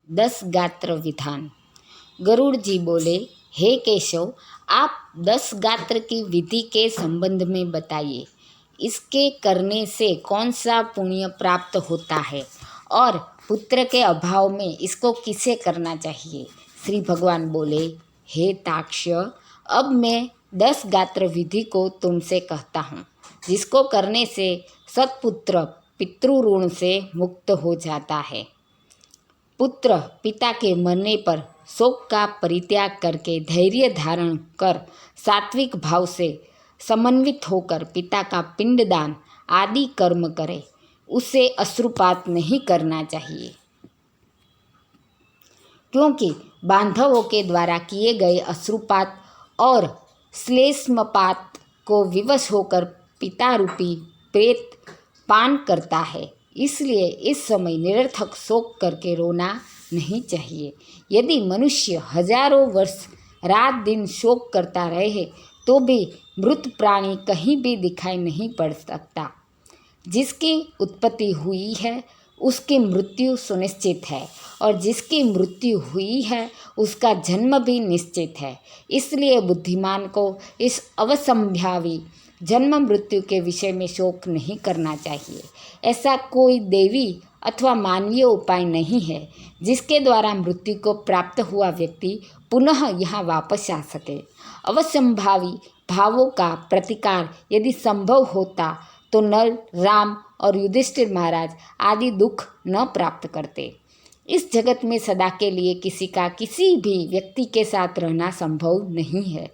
10 गात्र विधान। गरुड़ जी बोले, हे केशव, आप 10 गात्र की विधि के संबंध में बताइए। इसके करने से कौन सा पुण्य प्राप्त होता है और पुत्र के अभाव में इसको किसे करना चाहिए। श्री भगवान बोले, हे ताक्ष्य, अब मैं 10 गात्र विधि को तुमसे कहता हूँ, जिसको करने से सत्पुत्र पितृऋण से मुक्त हो जाता है। पुत्र पिता के मरने पर शोक का परित्याग करके धैर्य धारण कर सात्विक भाव से समन्वित होकर पिता का पिंडदान आदि कर्म करे। उसे अश्रुपात नहीं करना चाहिए, क्योंकि बांधवों के द्वारा किए गए अश्रुपात और श्लेष्मपात को विवश होकर पिता रूपी प्रेत पान करता है। इसलिए इस समय निरर्थक शोक करके रोना नहीं चाहिए। यदि मनुष्य हजारों वर्ष रात दिन शोक करता रहे तो भी मृत प्राणी कहीं भी दिखाई नहीं पड़ सकता। जिसकी उत्पत्ति हुई है उसकी मृत्यु सुनिश्चित है, और जिसकी मृत्यु हुई है उसका जन्म भी निश्चित है। इसलिए बुद्धिमान को इस अवसंभावी जन्म मृत्यु के विषय में शोक नहीं करना चाहिए। ऐसा कोई देवी अथवा मानवीय उपाय नहीं है जिसके द्वारा मृत्यु को प्राप्त हुआ व्यक्ति पुनः यहाँ वापस आ सके। अवसंभावी भावों का प्रतिकार यदि संभव होता तो नल, राम और युधिष्ठिर महाराज आदि दुख न प्राप्त करते। इस जगत में सदा के लिए किसी का किसी भी व्यक्ति के साथ रहना संभव नहीं है।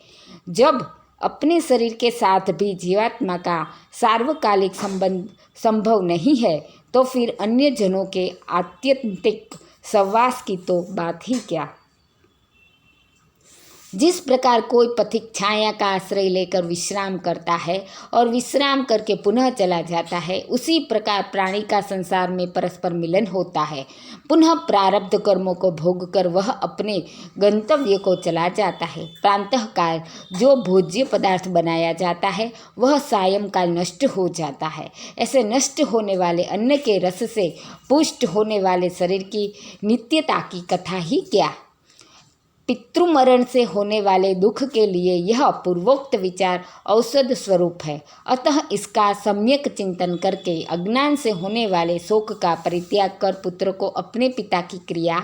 जब अपने शरीर के साथ भी जीवात्मा का सार्वकालिक संबंध संभव नहीं है तो फिर अन्य जनों के आत्यंतिक सहवास की तो बात ही क्या। जिस प्रकार कोई पथिक छाया का आश्रय लेकर विश्राम करता है और विश्राम करके पुनः चला जाता है, उसी प्रकार प्राणी का संसार में परस्पर मिलन होता है। पुनः प्रारब्ध कर्मों को भोग कर वह अपने गंतव्य को चला जाता है। प्रातःकाल जो भोज्य पदार्थ बनाया जाता है वह सायंकाल नष्ट हो जाता है। ऐसे नष्ट होने वाले अन्न के रस से पुष्ट होने वाले शरीर की नित्यता की कथा ही क्या। पितृमरण से होने वाले दुख के लिए यह पूर्वोक्त विचार औषध स्वरूप है। अतः इसका सम्यक चिंतन करके अज्ञान से होने वाले शोक का परित्याग कर पुत्र को अपने पिता की क्रिया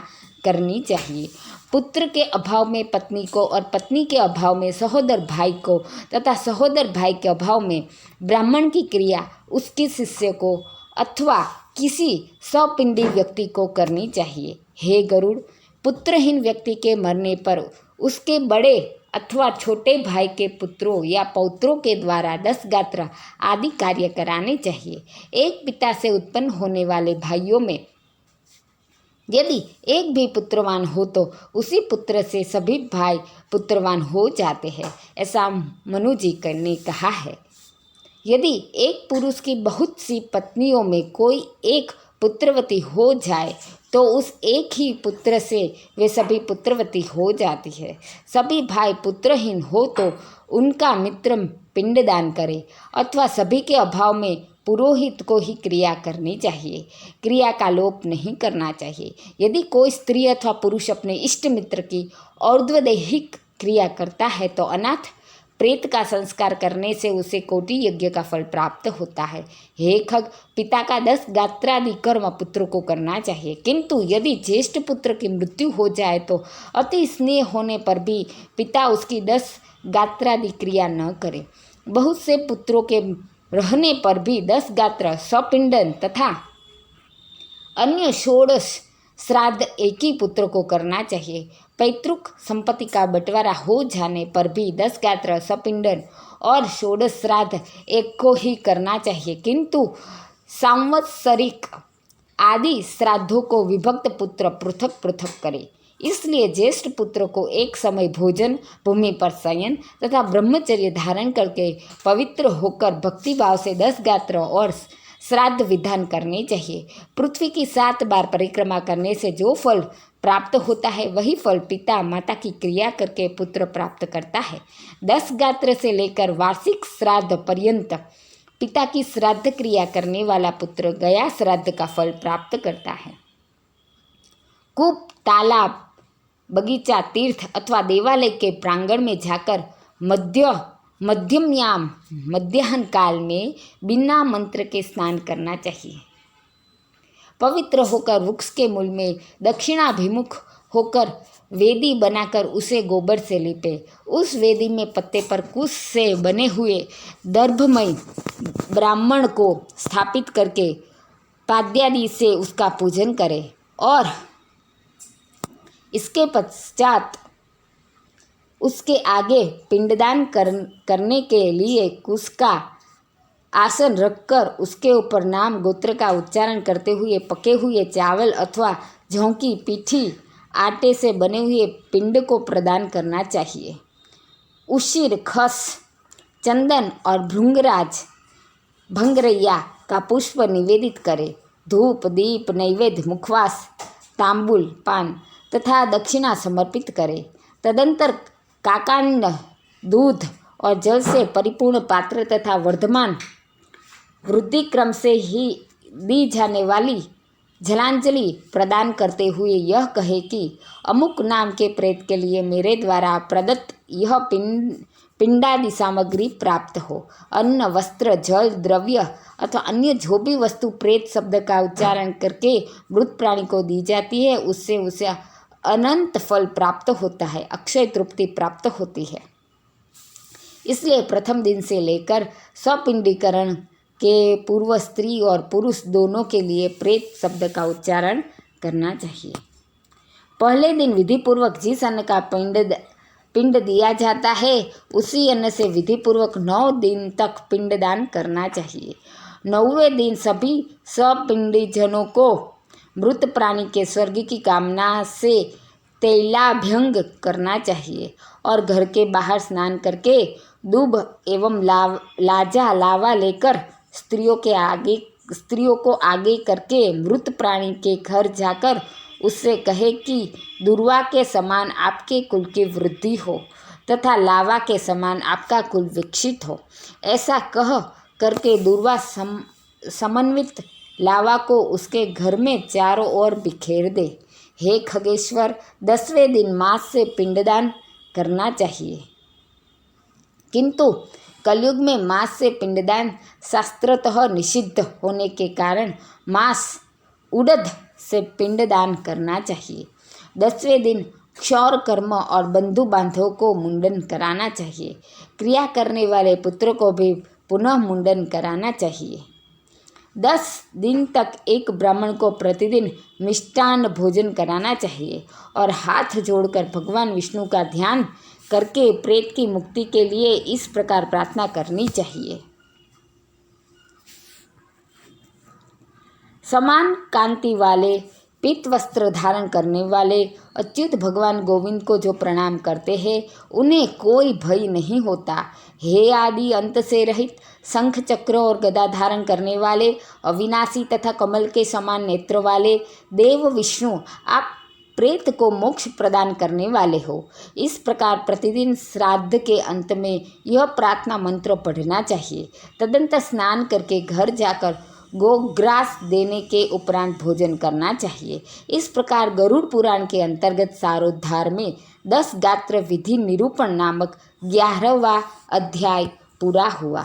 करनी चाहिए। पुत्र के अभाव में पत्नी को और पत्नी के अभाव में सहोदर भाई को तथा सहोदर भाई के अभाव में ब्राह्मण की क्रिया उसके शिष्य को अथवा किसी सपिंडी व्यक्ति को करनी चाहिए। हे गरुड़, पुत्रहीन व्यक्ति के मरने पर उसके बड़े अथवा छोटे भाई के पुत्रों या पौत्रों के द्वारा 10 गात्र आदि कार्य कराने चाहिए। एक पिता से उत्पन्न होने वाले भाइयों में यदि एक भी पुत्रवान हो तो उसी पुत्र से सभी भाई पुत्रवान हो जाते हैं, ऐसा मनु जी ने कहा है। यदि एक पुरुष की बहुत सी पत्नियों में कोई एक पुत्रवती हो जाए तो उस एक ही पुत्र से वे सभी पुत्रवती हो जाती है। सभी भाई पुत्रहीन हो तो उनका मित्र पिंडदान करे, अथवा सभी के अभाव में पुरोहित को ही क्रिया करनी चाहिए। क्रिया का लोप नहीं करना चाहिए। यदि कोई स्त्री अथवा पुरुष अपने इष्ट मित्र की और्ध्वदैहिक क्रिया करता है तो अनाथ प्रेत का संस्कार करने से उसे कोटि यज्ञ का फल प्राप्त होता है। हे खग, पिता का 10 गात्रादि कर्म पुत्र को करना चाहिए, किंतु यदि ज्येष्ठ पुत्र की मृत्यु हो जाए तो अति स्नेह होने पर भी पिता उसकी 10 गात्रादि क्रिया न करे। बहुत से पुत्रों के रहने पर भी 10 गात्र सपिंडन तथा अन्य 16 श्राद्ध एक ही पुत्र को करना चाहिए। पैतृक संपत्ति का बंटवारा हो जाने पर भी 10 गात्र सपिंडन और 16 श्राद्ध एक को ही करना चाहिए, किंतु सांवत्सरिक आदि श्राद्धों को विभक्त पुत्र पृथक पृथक करे। इसलिए ज्येष्ठ पुत्र को एक समय भोजन, भूमि पर शयन तथा ब्रह्मचर्य धारण करके पवित्र होकर भक्तिभाव से 10 गात्र और श्राद्ध विधान करने चाहिए। पृथ्वी की 7 बार परिक्रमा करने से जो फल प्राप्त होता है वही फल पिता माता की क्रिया करके पुत्र प्राप्त करता है। 10 गात्र से लेकर वार्षिक श्राद्ध पर्यंत पिता की श्राद्ध क्रिया करने वाला पुत्र गया श्राद्ध का फल प्राप्त करता है। कूप, तालाब, बगीचा, तीर्थ अथवा देवालय के प्रांगण में जाकर मध्यमयाम मध्याह्न काल में बिना मंत्र के स्नान करना चाहिए। पवित्र होकर वृक्ष के मूल में दक्षिणाभिमुख होकर वेदी बनाकर उसे गोबर से लीपे। उस वेदी में पत्ते पर कुश से बने हुए दर्भमय ब्राह्मण को स्थापित करके पाद्यादि से उसका पूजन करे और इसके पश्चात उसके आगे पिंडदान करने के लिए कुश का आसन रखकर उसके ऊपर नाम गोत्र का उच्चारण करते हुए पके हुए चावल अथवा जौ की पीठी आटे से बने हुए पिंड को प्रदान करना चाहिए। उशीर, खस, चंदन और भंगरैया का पुष्प निवेदित करे। धूप, दीप, नैवेद्य, मुखवास, तांबुल, पान तथा दक्षिणा समर्पित करे। तदंतर काकांड, दूध और जल से परिपूर्ण पात्र तथा वर्धमान वृद्धि क्रम से ही दी जाने वाली जलांजलि प्रदान करते हुए यह कहे कि अमुक नाम के प्रेत के लिए मेरे द्वारा प्रदत्त यह पिंडादि सामग्री प्राप्त हो। अन्न, वस्त्र, जल, द्रव्य अथवा अन्य जो भी वस्तु प्रेत शब्द का उच्चारण करके मृत प्राणी को दी जाती है उससे उसे अनंत फल प्राप्त होता है, अक्षय तृप्ति प्राप्त होती है। इसलिए प्रथम दिन से लेकर स्वपिंडीकरण के पूर्व स्त्री और पुरुष दोनों के लिए प्रेत शब्द का उच्चारण करना चाहिए। पहले दिन विधिपूर्वक जिस अन्न का पिंड दिया जाता है उसी अन्न से विधिपूर्वक 9 दिन तक पिंडदान करना चाहिए। 9वें दिन सभी सपिंडीजनों को मृत प्राणी के स्वर्ग की कामना से तैलाभ्यंग करना चाहिए और घर के बाहर स्नान करके दूब एवं लावा लेकर स्त्रियों को आगे करके मृत प्राणी के घर जाकर उससे कहे कि दुर्वा के समान आपके कुल की वृद्धि हो तथा लावा के समान आपका कुल विकसित हो। ऐसा कह करके दुर्वा समन्वित लावा को उसके घर में चारों ओर बिखेर दे। हे खगेश्वर, 10वें दिन मांस से पिंडदान करना चाहिए, किंतु कलयुग में मांस से पिंडदान शास्त्रतः निषिद्ध होने के कारण मांस उड़द से पिंडदान करना चाहिए। 10वें दिन क्षौर कर्म और बंधु बांधवों को मुंडन कराना चाहिए। क्रिया करने वाले पुत्र को भी पुनः मुंडन कराना चाहिए। 10 दिन तक एक ब्राह्मण को प्रतिदिन मिष्टान्न भोजन कराना चाहिए और हाथ जोड़कर भगवान विष्णु का ध्यान करके प्रेत की मुक्ति के लिए इस प्रकार प्रार्थना करनी चाहिए। समान कांति वाले पीत वस्त्र धारण करने वाले अच्युत भगवान गोविंद को जो प्रणाम करते हैं उन्हें कोई भय नहीं होता। हे आदि अंत से रहित शंख, चक्र और गदा धारण करने वाले अविनाशी तथा कमल के समान नेत्र वाले देव विष्णु, आप प्रेत को मोक्ष प्रदान करने वाले हो। इस प्रकार प्रतिदिन श्राद्ध के अंत में यह प्रार्थना मंत्र पढ़ना चाहिए। तदंतर स्नान करके घर जाकर गोग्रास देने के उपरांत भोजन करना चाहिए। इस प्रकार गरुड़ पुराण के अंतर्गत सारोद्धार में 10 गात्र विधि निरूपण नामक 11वां अध्याय पूरा हुआ।